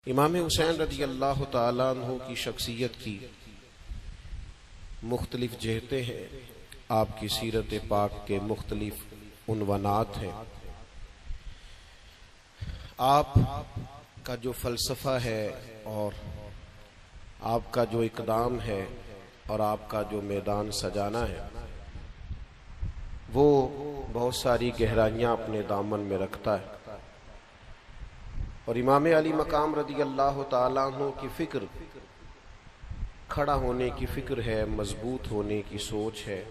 امام حسین رضی اللہ تعالیٰ عنہ کی شخصیت کی مختلف جہتیں ہیں، آپ کی سیرت پاک کے مختلف عنوانات ہیں۔ آپ کا جو فلسفہ ہے اور آپ کا جو اقدام ہے اور آپ کا جو میدان سجانا ہے وہ بہت ساری گہرائیاں اپنے دامن میں رکھتا ہے، اور امام علی مقام رضی اللہ تعالیٰ عنہ کی فکر کھڑا ہونے کی فکر ہے، مضبوط ہونے کی سوچ ہے،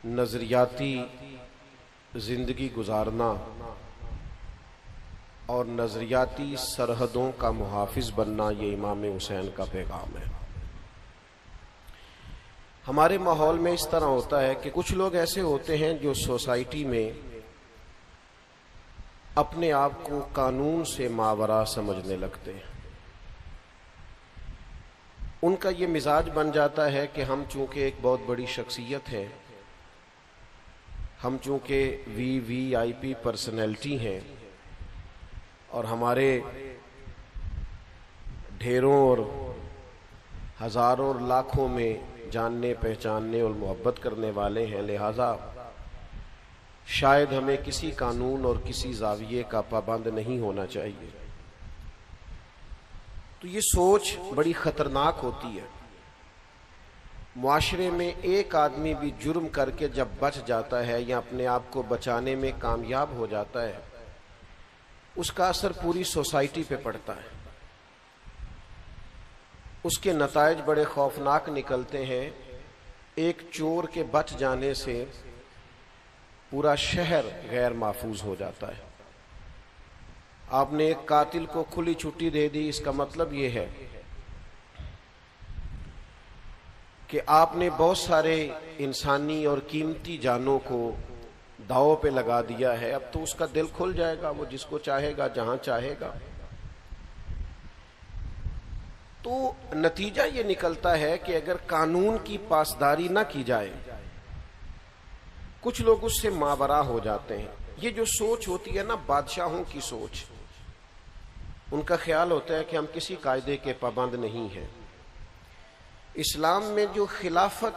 نظریاتی زندگی گزارنا اور نظریاتی سرحدوں کا محافظ بننا، یہ امام حسین کا پیغام ہے۔ ہمارے ماحول میں اس طرح ہوتا ہے کہ کچھ لوگ ایسے ہوتے ہیں جو سوسائٹی میں اپنے آپ کو قانون سے ماوراء سمجھنے لگتے ہیں۔ ان کا یہ مزاج بن جاتا ہے کہ ہم چونکہ ایک بہت بڑی شخصیت ہیں، ہم چونکہ وی آئی پی پرسنالٹی ہیں، اور ہمارے ڈھیروں اور ہزاروں اور لاکھوں میں جاننے پہچاننے اور محبت کرنے والے ہیں، لہذا شاید ہمیں کسی قانون اور کسی زاویے کا پابند نہیں ہونا چاہیے۔ تو یہ سوچ بڑی خطرناک ہوتی ہے۔ معاشرے میں ایک آدمی بھی جرم کر کے جب بچ جاتا ہے یا اپنے آپ کو بچانے میں کامیاب ہو جاتا ہے، اس کا اثر پوری سوسائٹی پہ پڑتا ہے، اس کے نتائج بڑے خوفناک نکلتے ہیں۔ ایک چور کے بچ جانے سے پورا شہر غیر محفوظ ہو جاتا ہے۔ آپ نے ایک قاتل کو کھلی چھٹی دے دی، اس کا مطلب یہ ہے کہ آپ نے بہت سارے انسانی اور قیمتی جانوں کو داؤ پہ لگا دیا ہے۔ اب تو اس کا دل کھل جائے گا، وہ جس کو چاہے گا جہاں چاہے گا۔ تو نتیجہ یہ نکلتا ہے کہ اگر قانون کی پاسداری نہ کی جائے، کچھ لوگ اس سے ماوراء ہو جاتے ہیں۔ یہ جو سوچ ہوتی ہے نا بادشاہوں کی سوچ، ان کا خیال ہوتا ہے کہ ہم کسی قاعدے کے پابند نہیں ہیں۔ اسلام میں جو خلافت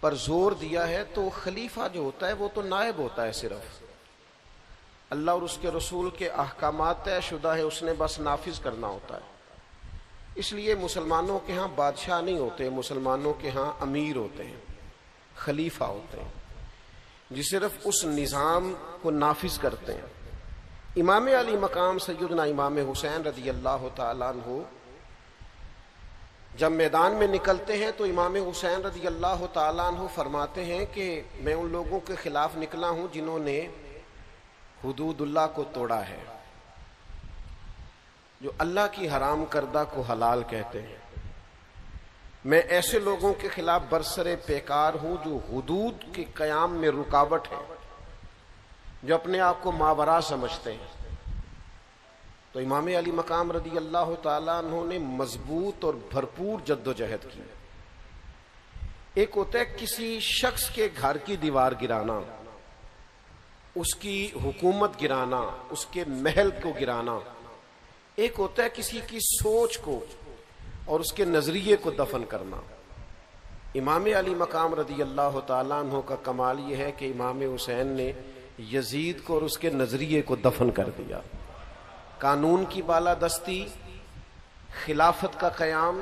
پر زور دیا ہے تو خلیفہ جو ہوتا ہے وہ تو نائب ہوتا ہے، صرف اللہ اور اس کے رسول کے احکامات طے شدہ ہے، اس نے بس نافذ کرنا ہوتا ہے۔ اس لیے مسلمانوں کے ہاں بادشاہ نہیں ہوتے، مسلمانوں کے ہاں امیر ہوتے ہیں، خلیفہ ہوتے ہیں، جو صرف اس نظام کو نافذ کرتے ہیں۔ امام علی مقام سیدنا امام حسین رضی اللہ تعالیٰ عنہ جب میدان میں نکلتے ہیں تو امام حسین رضی اللہ تعالیٰ عنہ فرماتے ہیں کہ میں ان لوگوں کے خلاف نکلا ہوں جنہوں نے حدود اللہ کو توڑا ہے، جو اللہ کی حرام کردہ کو حلال کہتے ہیں۔ میں ایسے لوگوں کے خلاف برسر پیکار ہوں جو حدود کے قیام میں رکاوٹ ہے، جو اپنے آپ کو ماوراء سمجھتے ہیں۔ تو امام علی مقام رضی اللہ تعالیٰ عنہ نے مضبوط اور بھرپور جد و جہد کی۔ ایک ہوتا ہے کسی شخص کے گھر کی دیوار گرانا، اس کی حکومت گرانا، اس کے محل کو گرانا۔ ایک ہوتا ہے کسی کی سوچ کو اور اس کے نظریے کو دفن کرنا۔ امام علی مقام رضی اللہ تعالیٰ عنہ کا کمال یہ ہے کہ امام حسین نے یزید کو اور اس کے نظریے کو دفن کر دیا۔ قانون کی بالادستی، خلافت کا قیام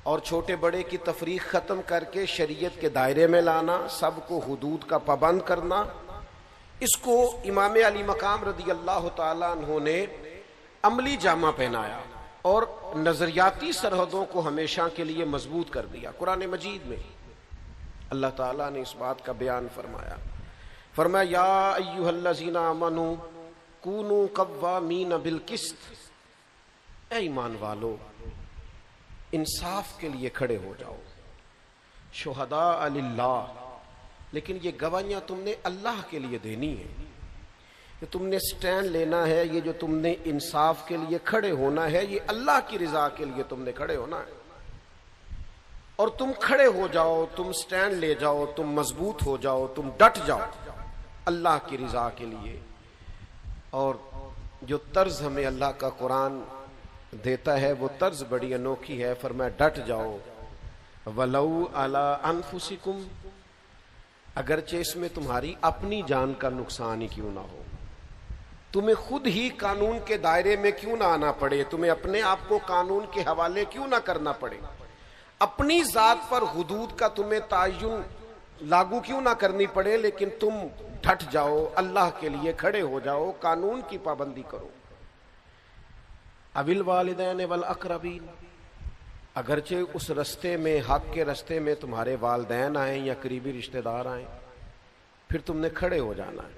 اور چھوٹے بڑے کی تفریق ختم کر کے شریعت کے دائرے میں لانا، سب کو حدود کا پابند کرنا، اس کو امام علی مقام رضی اللہ تعالیٰ عنہ نے عملی جامہ پہنایا اور نظریاتی سرحدوں کو ہمیشہ کے لیے مضبوط کر دیا۔ قرآن مجید میں اللہ تعالیٰ نے اس بات کا بیان فرمایا یا ایھا الذین آمنوا کونوا قوامین بالقسط، اے ایمان والو انصاف کے لیے کھڑے ہو جاؤ، شہداء للہ، لیکن یہ گواہیاں تم نے اللہ کے لیے دینی ہے، کہ تم نے سٹینڈ لینا ہے، یہ جو تم نے انصاف کے لیے کھڑے ہونا ہے یہ اللہ کی رضا کے لیے تم نے کھڑے ہونا ہے۔ اور تم کھڑے ہو جاؤ، تم سٹینڈ لے جاؤ، تم مضبوط ہو جاؤ، تم ڈٹ جاؤ اللہ کی رضا کے لیے۔ اور جو طرز ہمیں اللہ کا قرآن دیتا ہے وہ طرز بڑی انوکھی ہے. فرمایا ڈٹ جاؤ. وَلَوْ عَلَىٰ أَنفُسِكُمْ، اگرچہ اس میں تمہاری اپنی جان کا نقصان ہی کیوں نہ ہو، تمہیں خود ہی قانون کے دائرے میں کیوں نہ آنا پڑے، تمہیں اپنے آپ کو قانون کے حوالے کیوں نہ کرنا پڑے، اپنی ذات پر حدود کا تمہیں تعین لاگو کیوں نہ کرنی پڑے، لیکن تم ڈٹ جاؤ، اللہ کے لیے کھڑے ہو جاؤ، قانون کی پابندی کرو. اوِل والدین والاقربین، اگرچہ اس رستے میں، حق کے رستے میں تمہارے والدین آئیں یا قریبی رشتہ دار آئیں، پھر تم نے کھڑے ہو جانا ہے.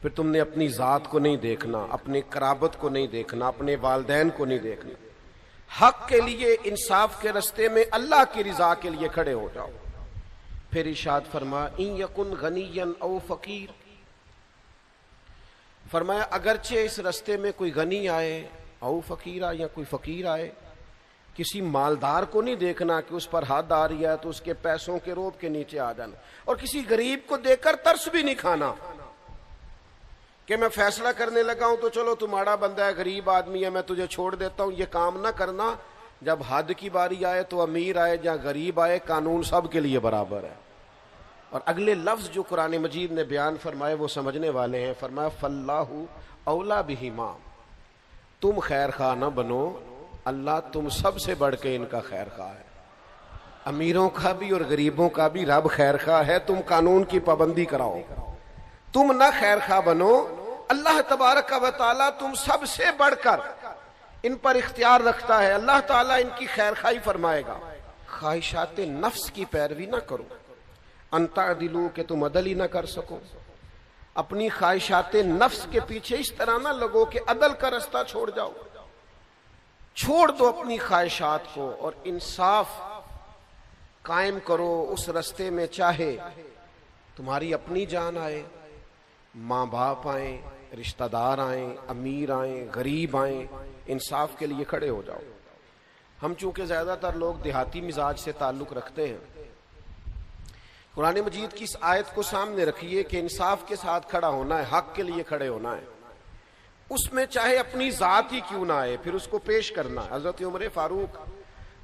پھر تم نے اپنی ذات کو نہیں دیکھنا، اپنی قرابت کو نہیں دیکھنا، اپنے والدین کو نہیں دیکھنا. حق کے لیے، انصاف کے رستے میں اللہ کی رضا کے لیے کھڑے ہو جاؤ. پھر ارشاد فرما ان یکن غنیا او فقیر، فرمایا اگرچہ اس رستے میں کوئی غنی آئے، او فقیرہ، یا کوئی فقیر آئے، کسی مالدار کو نہیں دیکھنا کہ اس پر حد آ رہی ہے تو اس کے پیسوں کے روب کے نیچے آ جانا، اور کسی غریب کو دیکھ کر ترس بھی نہیں کھانا کہ میں فیصلہ کرنے لگا ہوں تو چلو تمہارا بندہ ہے، غریب آدمی ہے، میں تجھے چھوڑ دیتا ہوں. یہ کام نہ کرنا. جب حد کی باری آئے تو امیر آئے یا غریب آئے، قانون سب کے لیے برابر ہے. اور اگلے لفظ جو قرآن مجید نے بیان فرمائے وہ سمجھنے والے ہیں. فرمایا فاللہ اولا بہما، تم خیر خواہ نہ بنو، اللہ تم سب سے بڑھ کے ان کا خیر خواہ ہے. امیروں کا بھی اور غریبوں کا بھی رب خیر خواہ ہے. تم قانون کی پابندی کراؤ، تم نہ خیر خواہ بنو. اللہ تبارک و تعالیٰ تم سب سے بڑھ کر ان پر اختیار رکھتا ہے. اللہ تعالیٰ ان کی خیر خواہی فرمائے گا. خواہشات نفس کی پیروی نہ کرو، ان تعدلوا کہ تم عدل ہی نہ کر سکو. اپنی خواہشات نفس کے پیچھے اس طرح نہ لگو کہ عدل کا رستہ چھوڑ جاؤ. چھوڑ دو اپنی خواہشات کو اور انصاف قائم کرو اس رستے میں. چاہے تمہاری اپنی جان آئے، ماں باپ آئیں، رشتہ دار آئیں، امیر آئیں، غریب آئیں، انصاف کے لیے کھڑے ہو جاؤ. ہم چونکہ زیادہ تر لوگ دیہاتی مزاج سے تعلق رکھتے ہیں، قرآن مجید کی اس آیت کو سامنے رکھیے کہ انصاف کے ساتھ کھڑا ہونا ہے، حق کے لیے کھڑے ہونا ہے. اس میں چاہے اپنی ذات ہی کیوں نہ آئے، پھر اس کو پیش کرنا. حضرت عمر فاروق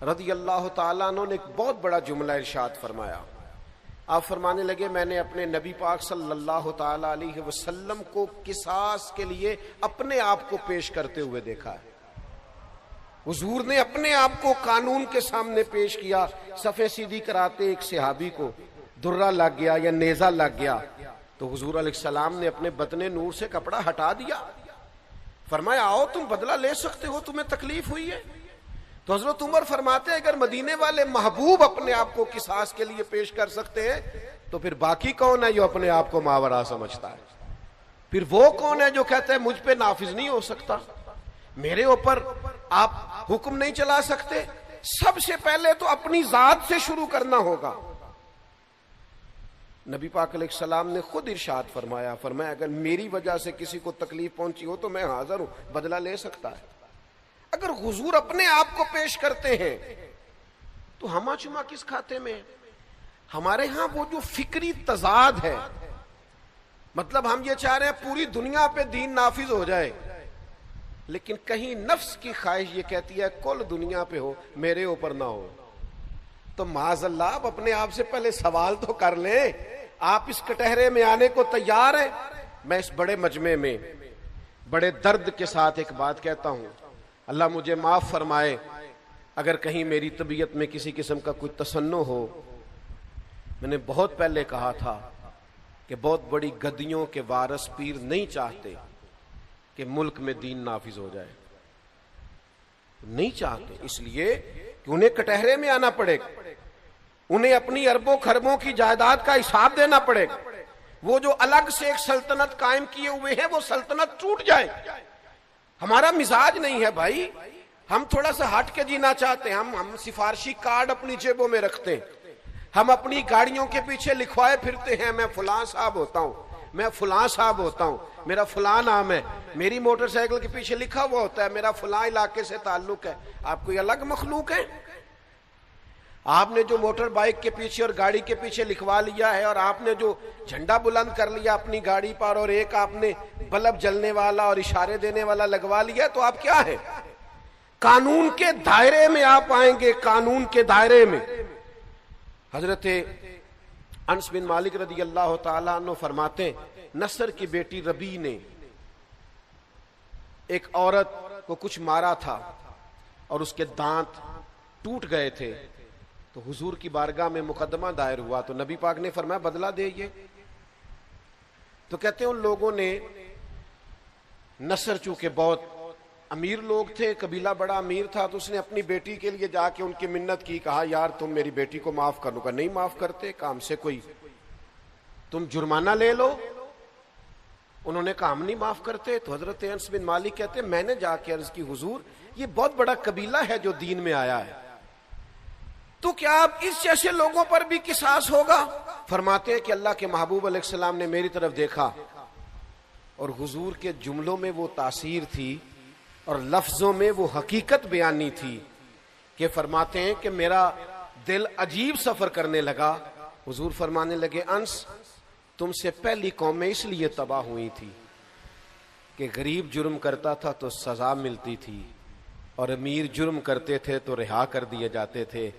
رضی اللہ تعالیٰ عنہ نے ایک بہت بڑا جملہ ارشاد فرمایا. آپ فرمانے لگے میں نے اپنے نبی پاک صلی اللہ تعالیٰ علیہ وسلم کو قصاص کے لیے اپنے آپ کو پیش کرتے ہوئے دیکھا ہے. حضور نے اپنے آپ کو قانون کے سامنے پیش کیا. صفیں سیدھی کراتے ایک صحابی کو درہ لگ گیا یا نیزہ لگ گیا تو حضور علیہ السلام نے اپنے بدن نور سے کپڑا ہٹا دیا. فرمایا آؤ تم بدلہ لے سکتے ہو، تمہیں تکلیف ہوئی ہے. تو حضرت عمر فرماتے ہیں اگر مدینے والے محبوب اپنے آپ کو قصاص کے لیے پیش کر سکتے ہیں تو پھر باقی کون ہے جو اپنے آپ کو ماورا سمجھتا ہے؟ پھر وہ کون ہے جو کہتا ہے مجھ پہ نافذ نہیں ہو سکتا، میرے اوپر آپ حکم نہیں چلا سکتے؟ سب سے پہلے تو اپنی ذات سے شروع کرنا ہوگا. نبی پاک علیہ السلام نے خود ارشاد فرمایا اگر میری وجہ سے کسی کو تکلیف پہنچی ہو تو میں حاضر ہوں، بدلہ لے سکتا ہے. اگر حضور اپنے آپ کو پیش کرتے ہیں تو ہما چما کس کھاتے میں؟ ہمارے ہاں وہ جو فکری تضاد ہے، مطلب ہم یہ چاہ رہے ہیں پوری دنیا پہ دین نافذ ہو جائے، لیکن کہیں نفس کی خواہش یہ کہتی ہے کل دنیا پہ ہو، میرے اوپر نہ ہو. تو معاذ اللہ آپ اپنے آپ سے پہلے سوال تو کر لیں. آپ اس کٹہرے میں آنے کو تیار ہیں؟ میں اس بڑے مجمع میں بڑے درد کے ساتھ ایک بات کہتا ہوں، اللہ مجھے معاف فرمائے اگر کہیں میری طبیعت میں کسی قسم کا کوئی تصنع ہو. میں نے بہت پہلے کہا تھا کہ بہت بڑی گدیوں کے وارث پیر نہیں چاہتے کہ ملک میں دین نافذ ہو جائے، نہیں چاہتے، اس لیے کہ انہیں کٹہرے میں آنا پڑے گا، انہیں اپنی اربوں خربوں کی جائیداد کا حساب دینا پڑے گا. وہ جو الگ سے ایک سلطنت قائم کیے ہوئے ہیں وہ سلطنت ٹوٹ جائے. ہمارا مزاج نہیں ہے بھائی، ہم تھوڑا سا ہٹ کے جینا چاہتے ہیں. ہم سفارشی کارڈ اپنی جیبوں میں رکھتے ہیں، ہم اپنی گاڑیوں کے پیچھے لکھوائے پھرتے ہیں میں فلاں صاحب ہوتا ہوں، میں فلاں صاحب ہوتا ہوں، میرا فلاں نام ہے. میری موٹر سائیکل کے پیچھے لکھا ہوا ہوتا ہے میرا فلاں علاقے سے تعلق ہے. آپ کوئی الگ مخلوق ہیں؟ آپ نے جو موٹر بائک کے پیچھے اور گاڑی کے پیچھے لکھوا لیا ہے، اور آپ نے جو جھنڈا بلند کر لیا اپنی گاڑی پر، اور ایک آپ نے بلب جلنے والا اور اشارے دینے والا لگوا لیا، تو آپ کیا ہیں؟ قانون کے دائرے میں آپ آئیں گے، قانون کے دائرے میں۔ حضرت انس بن مالک رضی اللہ تعالیٰ عنہ فرماتے ہیں، نصر کی بیٹی ربی نے ایک عورت کو کچھ مارا تھا اور اس کے دانت ٹوٹ گئے تھے، تو حضور کی بارگاہ میں مقدمہ دائر ہوا، تو نبی پاک نے فرمایا بدلہ دے یہ۔ تو کہتے ہیں ان لوگوں نے، نصر چونکہ بہت امیر لوگ تھے، قبیلہ بڑا امیر تھا، تو اس نے اپنی بیٹی کے لیے جا کے ان کی منت کی، کہا یار تم میری بیٹی کو معاف کر لو، کہ نہیں معاف کرتے، کام سے کوئی تم جرمانہ لے لو۔ انہوں نے کہا ہم نہیں معاف کرتے۔ تو حضرت انس بن مالک کہتے ہیں میں نے جا کے عرض کی حضور یہ بہت بڑا قبیلہ ہے جو دین میں آیا ہے، تو کیا اب اس جیسے لوگوں پر بھی قصاص ہوگا؟ فرماتے ہیں کہ اللہ کے محبوب علیہ السلام نے میری طرف دیکھا، اور حضور کے جملوں میں وہ تاثیر تھی اور لفظوں میں وہ حقیقت بیانی تھی کہ فرماتے ہیں کہ میرا دل عجیب سفر کرنے لگا۔ حضور فرمانے لگے انس تم سے پہلی قومیں اس لیے تباہ ہوئی تھی کہ غریب جرم کرتا تھا تو سزا ملتی تھی، اور امیر جرم کرتے تھے تو رہا کر دیے جاتے تھے۔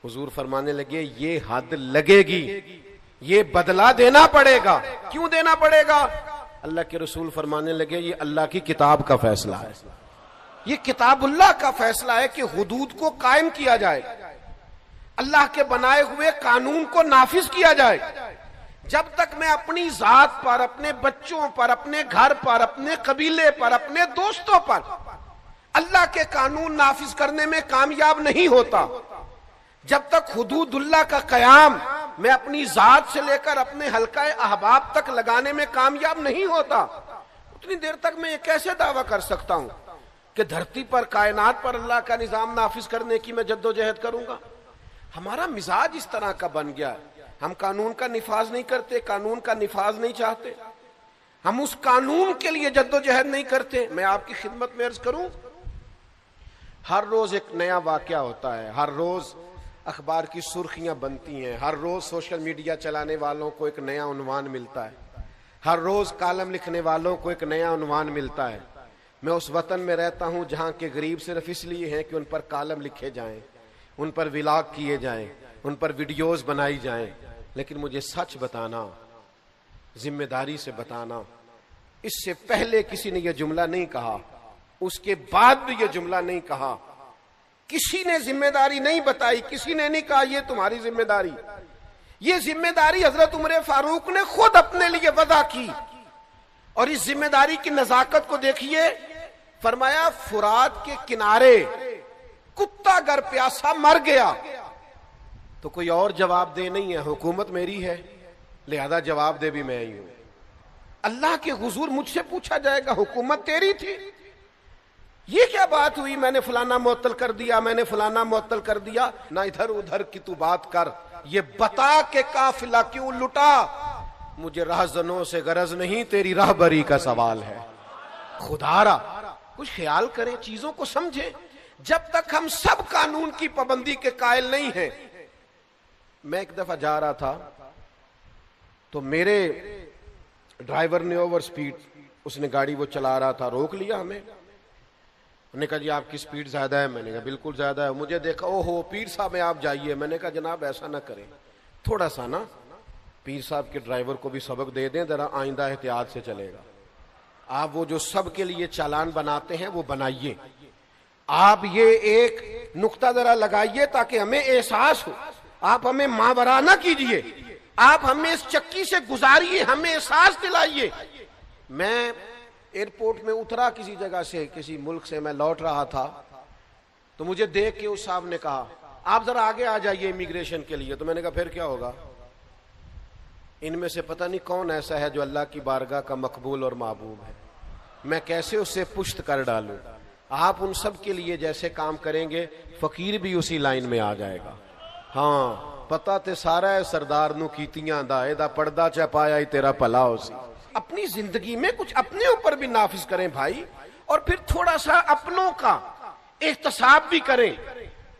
حضور فرمانے لگے یہ حد لگے گی، یہ بدلہ دینا پڑے گا۔ کیوں دینا پڑے گا؟ اللہ کے رسول فرمانے لگے یہ اللہ کی کتاب کا فیصلہ ہے، یہ کتاب اللہ کا فیصلہ ہے کہ حدود کو قائم کیا جائے، اللہ کے بنائے ہوئے قانون کو نافذ کیا جائے۔ جب تک میں اپنی ذات پر، اپنے بچوں پر، اپنے گھر پر، اپنے قبیلے پر، اپنے دوستوں پر اللہ کے قانون نافذ کرنے میں کامیاب نہیں ہوتا، جب تک حدود اللہ کا قیام میں اپنی ذات سے لے کر اپنے حلقہ احباب تک لگانے میں کامیاب نہیں ہوتا، اتنی دیر تک میں یہ کیسے دعویٰ کر سکتا ہوں کہ دھرتی پر، کائنات پر اللہ کا نظام نافذ کرنے کی میں جد و جہد کروں گا؟ ہمارا مزاج اس طرح کا بن گیا ہے، ہم قانون کا نفاذ نہیں کرتے، قانون کا نفاذ نہیں چاہتے، ہم اس قانون کے لیے جد و جہد نہیں کرتے۔ میں آپ کی خدمت میں عرض کروں، ہر روز ایک نیا واقعہ ہوتا ہے، ہر روز اخبار کی سرخیاں بنتی ہیں، ہر روز سوشل میڈیا چلانے والوں کو ایک نیا عنوان ملتا ہے، ہر روز کالم لکھنے والوں کو ایک نیا عنوان ملتا ہے۔ میں اس وطن میں رہتا ہوں جہاں کے غریب صرف اس لیے ہیں کہ ان پر کالم لکھے جائیں، ان پر ولاگ کیے جائیں، ان پر ویڈیوز بنائی جائیں، لیکن مجھے سچ بتانا، ذمہ داری سے بتانا، اس سے پہلے کسی نے یہ جملہ نہیں کہا، اس کے بعد بھی یہ جملہ نہیں کہا، کسی نے ذمہ داری نہیں بتائی، کسی نے نہیں کہا یہ تمہاری ذمہ داری۔ یہ ذمہ داری حضرت عمر فاروق نے خود اپنے لیے وضع کی، اور اس ذمہ داری کی نزاکت کو دیکھیے، فرمایا فرات کے کنارے کتا گر پیاسا مر گیا تو کوئی اور جواب دے نہیں ہے، حکومت میری ہے لہذا جواب دے بھی میں ہی ہوں۔ اللہ کے حضور مجھ سے پوچھا جائے گا حکومت تیری تھی، یہ کیا بات ہوئی، میں نے فلانا معطل کر دیا، میں نے فلانا معطل کر دیا؟ نہ ادھر ادھر کی تو بات کر، یہ بتا کہ قافلہ کیوں لٹا؟ مجھے راہزنوں سے غرض نہیں، تیری راہبری کا سوال ہے۔ خدا را کچھ خیال کریں، چیزوں کو سمجھیں۔ جب تک ہم سب قانون کی پابندی کے قائل نہیں ہیں۔ میں ایک دفعہ جا رہا تھا تو میرے ڈرائیور نے اوور سپیڈ، اس نے گاڑی وہ چلا رہا تھا، روک لیا ہمیں، انہوں نے کہا جی آپ کی سپیڈ زیادہ ہے، میں نے کہا بالکل زیادہ ہے، مجھے دیکھا اوہو پیر صاحب میں آپ جائیے، میں نے کہا جناب ایسا نہ کریں، تھوڑا سا نا پیر صاحب کے ڈرائیور کو بھی سبق دے دیں، ذرا آئندہ احتیاط سے چلے گا۔ آپ وہ جو سب کے لیے چالان بناتے ہیں وہ بنائیے، آپ یہ ایک نقطہ ذرا لگائیے تاکہ ہمیں احساس ہو، آپ ہمیں ماورا نہ کیجئے، آپ ہمیں اس چکی سے گزاریے، ہمیں احساس دلائیے۔ میں ایئرپورٹ میں اترا کسی جگہ سے، کسی ملک سے میں لوٹ رہا تھا، تو مجھے دیکھ کے اس صاحب نے کہا آپ ذرا آگے آ جائیے امیگریشن کے لیے، تو میں نے کہا پھر کیا ہوگا؟ ان میں سے پتہ نہیں کون ایسا ہے جو اللہ کی بارگاہ کا مقبول اور محبوب ہے، میں کیسے اس سے پشت کر ڈالوں؟ آپ ان سب کے لیے جیسے کام کریں گے، فقیر بھی اسی لائن میں آ جائے گا۔ ہاں پتہ تے سارا ہے سردار نو کیتیاں دا، اے دا پردہ چا پایا ہی تیرا بھلا ہو سی۔ اپنی زندگی میں کچھ اپنے اوپر بھی نافذ کریں بھائی، اور پھر تھوڑا سا اپنوں کا احتساب بھی کریں۔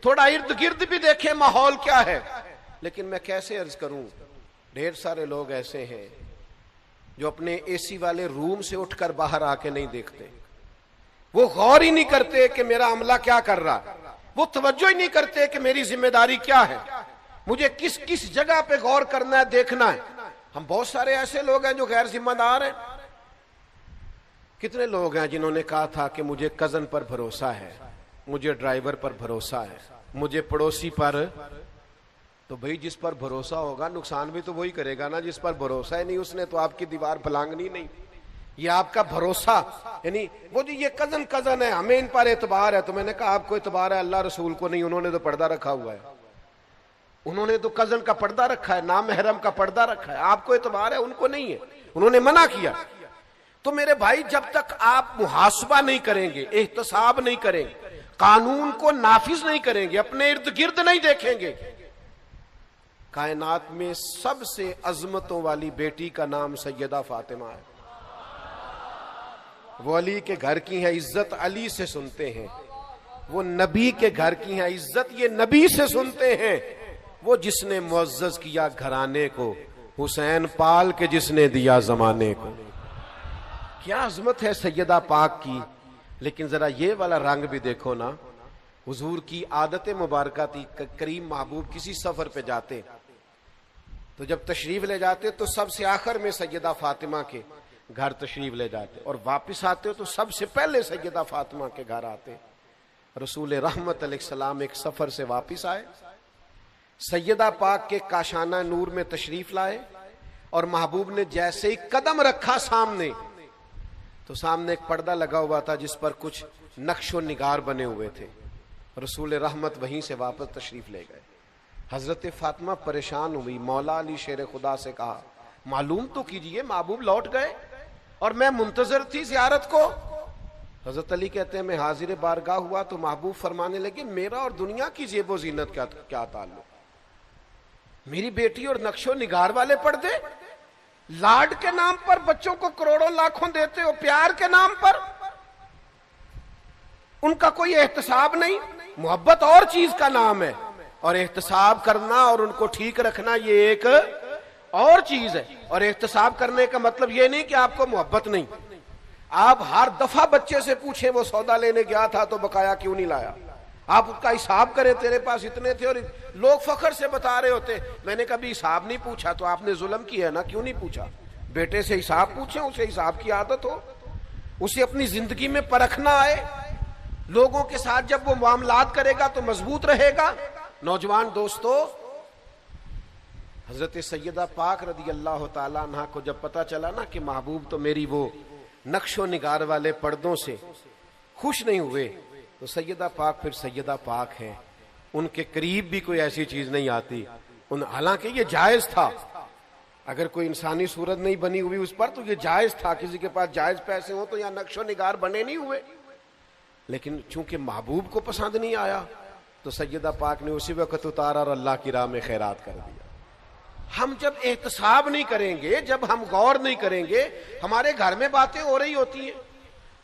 تھوڑا ارد گرد بھی دیکھیں ماحول کیا ہے. لیکن میں کیسے عرض کروں، ڈھیر سارے لوگ ایسے ہیں جو اپنے اے سی والے روم سے اٹھ کر باہر آ کے نہیں دیکھتے. وہ غور ہی نہیں کرتے کہ میرا عملہ کیا کر رہا، وہ توجہ ہی نہیں کرتے کہ میری ذمہ داری کیا ہے، مجھے کس کس جگہ پہ غور کرنا ہے، دیکھنا ہے. ہم بہت سارے ایسے لوگ ہیں جو غیر ذمہ دار ہیں. کتنے لوگ ہیں جنہوں نے کہا تھا کہ مجھے کزن پر بھروسہ ہے، مجھے ڈرائیور پر بھروسہ ہے، مجھے پڑوسی پر. تو بھئی جس پر بھروسہ ہوگا نقصان بھی تو وہی کرے گا نا. جس پر بھروسہ ہے نہیں اس نے تو آپ کی دیوار پھلانگنی نہیں. یہ آپ کا بھروسہ، یعنی وہ جی یہ کزن ہے، ہمیں ان پر اعتبار ہے. تو میں نے کہا آپ کو اعتبار ہے، اللہ رسول کو نہیں. انہوں نے تو پردہ رکھا ہوا ہے، انہوں نے تو کزن کا پردہ رکھا ہے، نام محرم کا پردہ رکھا ہے. آپ کو اعتبار ہے، ان کو نہیں ہے، انہوں نے منع کیا. تو میرے بھائی جب تک آپ محاسبہ نہیں کریں گے، احتساب نہیں کریں گے، قانون کو نافذ نہیں کریں گے، اپنے ارد گرد نہیں دیکھیں گے. کائنات میں سب سے عظمتوں والی بیٹی کا نام سیدہ فاطمہ ہے. وہ علی کے گھر کی ہیں، عزت علی سے سنتے ہیں. وہ نبی کے گھر کی ہیں، عزت یہ نبی سے سنتے ہیں. وہ جس نے معزز کیا گھرانے کو، حسین پال کے جس نے دیا زمانے کو. کیا عظمت ہے سیدہ پاک کی. لیکن ذرا یہ والا رنگ بھی دیکھو نا. حضور کی عادت مبارکہ تھی، کریم محبوب کسی سفر پہ جاتے تو جب تشریف لے جاتے تو سب سے آخر میں سیدہ فاطمہ کے گھر تشریف لے جاتے، اور واپس آتے تو سب سے پہلے سیدہ فاطمہ کے گھر آتے. رسول رحمت علیہ السلام ایک سفر سے واپس آئے، سیدہ پاک کے کاشانہ نور میں تشریف لائے، اور محبوب نے جیسے ہی قدم رکھا سامنے تو سامنے ایک پردہ لگا ہوا تھا جس پر کچھ نقش و نگار بنے ہوئے تھے. رسول رحمت وہیں سے واپس تشریف لے گئے. حضرت فاطمہ پریشان ہوئی، مولا علی شیر خدا سے کہا معلوم تو کیجئے محبوب لوٹ گئے اور میں منتظر تھی زیارت کو. حضرت علی کہتے ہیں میں حاضر بارگاہ ہوا تو محبوب فرمانے لگے میرا اور دنیا کی زیب و زینت کیا تعلق، میری بیٹی اور نقش و نگار والے پردے، لاڈ کے نام پر بچوں کو کروڑوں لاکھوں دیتے ہو، پیار کے نام پر ان کا کوئی احتساب نہیں. محبت اور چیز کا نام ہے، اور احتساب کرنا اور ان کو ٹھیک رکھنا یہ ایک اور چیز ہے. اور احتساب کرنے کا مطلب یہ نہیں کہ آپ کو محبت نہیں. آپ ہر دفعہ بچے سے پوچھیں وہ سودا لینے گیا تھا تو بقایا کیوں نہیں لایا، آپ اس کا حساب کریں تیرے پاس اتنے تھے. اور لوگ فخر سے بتا رہے ہوتے میں نے کبھی حساب نہیں پوچھا. تو آپ نے ظلم کیا ہے نا، کیوں نہیں پوچھا؟ بیٹے سے حساب پوچھیں، اسے حساب کی عادت ہو، اسے اپنی زندگی میں پرکھنا آئے. لوگوں کے ساتھ جب وہ معاملات کرے گا تو مضبوط رہے گا. نوجوان دوستو، حضرت سیدہ پاک رضی اللہ تعالیٰ عنہ کو جب پتا چلا نا کہ محبوب تو میری وہ نقش و نگار والے پردوں سے خوش نہیں ہوئے، تو سیدہ پاک پھر سیدہ پاک ہے، ان کے قریب بھی کوئی ایسی چیز نہیں آتی. حالانکہ یہ جائز تھا، اگر کوئی انسانی صورت نہیں بنی ہوئی اس پر تو یہ جائز تھا. کسی کے پاس جائز پیسے ہوں تو یہاں نقش و نگار بنے نہیں ہوئے. لیکن چونکہ محبوب کو پسند نہیں آیا تو سیدہ پاک نے اسی وقت اتارا اور اللہ کی راہ میں خیرات کر دیا. ہم جب احتساب نہیں کریں گے، جب ہم غور نہیں کریں گے، ہمارے گھر میں باتیں ہو رہی ہوتی ہیں،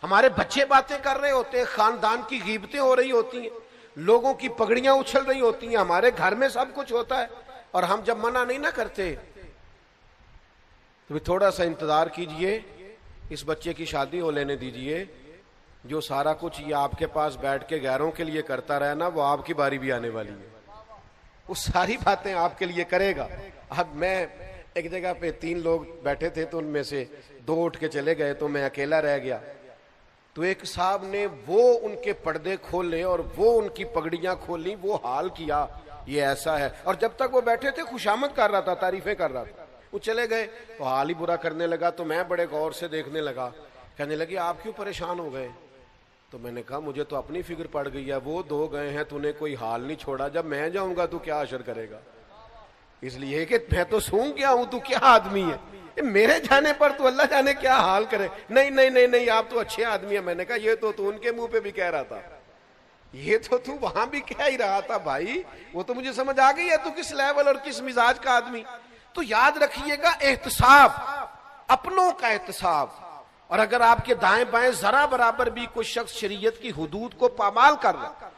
ہمارے بچے باتیں کر رہے ہوتے ہیں، خاندان کی غیبتیں ہو رہی ہوتی ہیں، لوگوں کی پگڑیاں اچھل رہی ہوتی ہیں، ہمارے گھر میں سب کچھ ہوتا ہے، اور ہم جب منع نہیں نہ کرتے تو تھوڑا سا انتظار کیجئے، اس بچے کی شادی ہو لینے دیجئے. جو سارا کچھ یہ آپ کے پاس بیٹھ کے غیروں کے لیے کرتا رہے نا، وہ آپ کی باری بھی آنے والی ہے، وہ ساری باتیں آپ کے لیے کرے گا. اب میں ایک جگہ پہ 3 لوگ بیٹھے تھے تو ان میں سے 2 اٹھ کے چلے گئے تو میں اکیلا رہ گیا. تو ایک صاحب نے وہ ان کے پردے کھولے اور وہ ان کی پگڑیاں کھولی، وہ حال کیا یہ ایسا ہے. اور جب تک وہ بیٹھے تھے خوشامد کر رہا تھا، تعریفیں کر رہا تھا. وہ چلے گئے تو حال ہی برا کرنے لگا. تو میں بڑے غور سے دیکھنے لگا، کہنے لگے آپ کیوں پریشان ہو گئے؟ تو میں نے کہا مجھے تو اپنی فکر پڑ گئی ہے، وہ 2 گئے ہیں تو نے کوئی حال نہیں چھوڑا، جب میں جاؤں گا تو کیا اشر کرے گا؟ اس لیے کہ میں تو سونگ گیا ہوں، تو کیا آدمی ہے، میرے جانے پر تو اللہ جانے کیا حال کرے. نہیں نہیں نہیں نہیں، آپ تو اچھے آدمی ہیں. میں نے کہا یہ تو ان کے منہ پہ بھی کہہ رہا تھا، یہ تو وہاں بھی کہہ ہی رہا تھا بھائی. وہ تو مجھے سمجھ آ گئی ہے تو کس لیول اور کس مزاج کا آدمی. تو یاد رکھیے گا احتساب، اپنوں کا احتساب. اور اگر آپ کے دائیں بائیں ذرا برابر بھی کوئی شخص شریعت کی حدود کو پامال کر رہا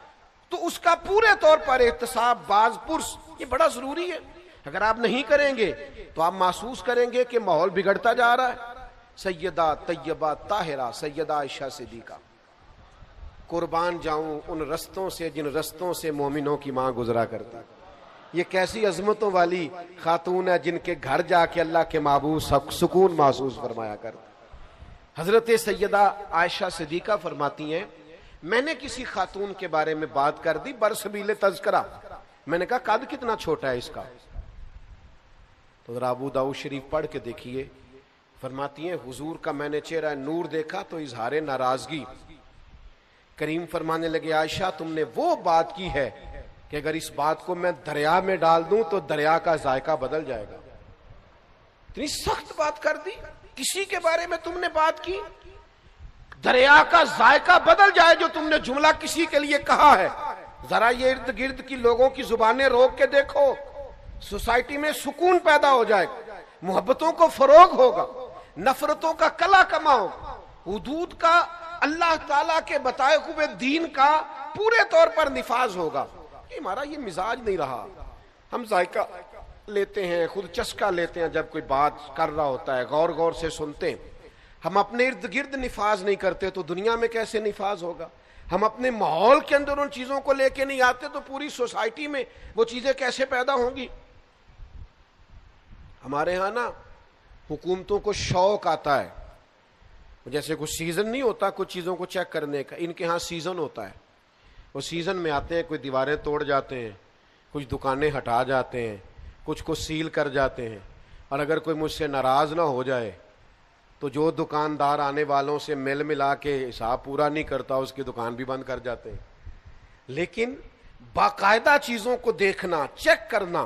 تو اس کا پورے طور پر احتساب باز پرس یہ بڑا ضروری ہے. اگر آپ نہیں کریں گے تو آپ محسوس کریں گے کہ ماحول بگڑتا جا رہا ہے. سیدہ طیبہ طاہرہ سیدہ عائشہ صدیقہ، قربان جاؤں ان رستوں سے جن رستوں سے مومنوں کی ماں گزرا کرتا. یہ کیسی عظمتوں والی خاتون ہے جن کے گھر جا کے اللہ کے محبوب سکون محسوس فرمایا کرتا. حضرت سیدہ عائشہ صدیقہ فرماتی ہیں میں نے کسی خاتون کے بارے میں بات کر دی برسبیل تذکرہ. میں نے کہا قد کتنا چھوٹا ہے اس کا؟ تو ذرا ابو داؤد شریف پڑھ کے دیکھیے. فرماتی ہیں حضور کا میں نے چہرہ نور دیکھا تو اظہار ناراضگی. کریم فرمانے لگے عائشہ تم نے وہ بات کی ہے کہ اگر اس بات کو میں دریا میں ڈال دوں تو دریا کا ذائقہ بدل جائے گا. اتنی سخت بات کر دی. کسی کے بارے میں تم نے بات کی دریا کا ذائقہ بدل جائے جو تم نے جملہ کسی کے لیے کہا ہے. ذرا یہ ارد گرد کی لوگوں کی زبانیں روک کے دیکھو. سوسائٹی میں سکون پیدا ہو جائے گا، محبتوں کو فروغ ہوگا، نفرتوں کا کلا کما ہوگا، حدود کا اللہ تعالیٰ کے بتائے ہوئے دین کا پورے طور پر نفاذ ہوگا. ہمارا یہ مزاج نہیں رہا. ہم ذائقہ لیتے ہیں، خود چسکا لیتے ہیں جب کوئی بات کر رہا ہوتا ہے، غور غور سے سنتے ہیں. ہم اپنے ارد گرد نفاذ نہیں کرتے تو دنیا میں کیسے نفاذ ہوگا؟ ہم اپنے ماحول کے اندر ان چیزوں کو لے کے نہیں آتے تو پوری سوسائٹی میں وہ چیزیں کیسے پیدا ہوں گی؟ ہمارے ہاں نا حکومتوں کو شوق آتا ہے، جیسے کچھ سیزن نہیں ہوتا کچھ چیزوں کو چیک کرنے کا، ان کے ہاں سیزن ہوتا ہے. وہ سیزن میں آتے ہیں، کوئی دیواریں توڑ جاتے ہیں، کچھ دکانیں ہٹا جاتے ہیں، کچھ کو سیل کر جاتے ہیں. اور اگر کوئی مجھ سے ناراض نہ ہو جائے تو جو دکاندار آنے والوں سے مل ملا کے حساب پورا نہیں کرتا اس کی دکان بھی بند کر جاتے ہیں. لیکن باقاعدہ چیزوں کو دیکھنا، چیک کرنا،